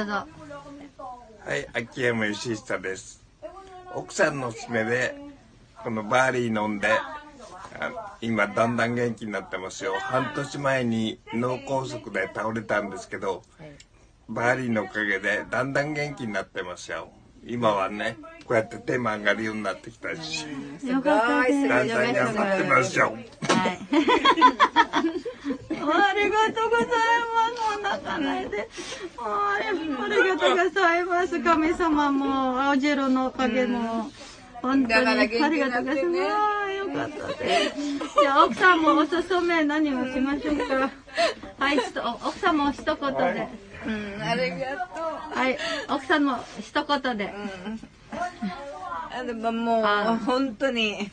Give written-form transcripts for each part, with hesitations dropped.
どうぞ。はい、秋山義久です。奥さんのおすすめで、このバーリー飲んで、今だんだん元気になってますよ。半年前に脳梗塞で倒れたんですけど、バーリーのおかげでだんだん元気になってますよ。今はね、こうやって手も上がるようになってきたし、よかったです。だんだん頑張ってますよ。はい。ありがとうございます。お腹泣いて。ありがとうございます。神様も、青汁のおかげも。本当にありがとうございます。よかったです。じゃあ奥さんもおすすめ何をしましょうか。はい、奥さんも一言で。ありがとう。はい、奥さんも一言で。Ano ba mo, honto ni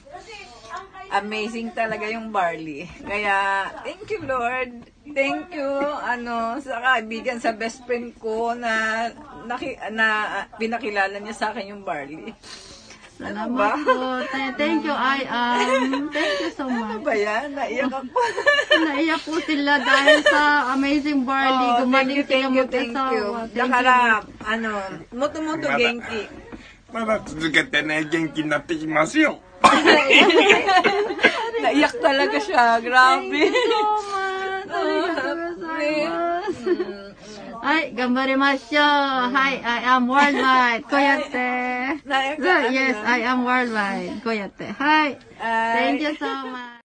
amazing talaga yung barley. Kaya, thank you Lord. Thank you, sa kaibigan, sa best friend ko na pinakilala niya sa akin yung barley. Salamat po. Thank you, I am. Thank you so much. Ano ba yan? Naiyak ako. Naiyak po sila dahil sa amazing barley. Gumaling sila mag-asawa. Dakara, moto-moto genki. まだ続けてね、元気になってきますよ。Naiyak talaga siya. Grabe. Thank you so much. ありがとうございます。はい、頑張りましょう。はい、I am worldwide. こうやって。Yes, I am worldwide. こうやって。はい。Thank you so much.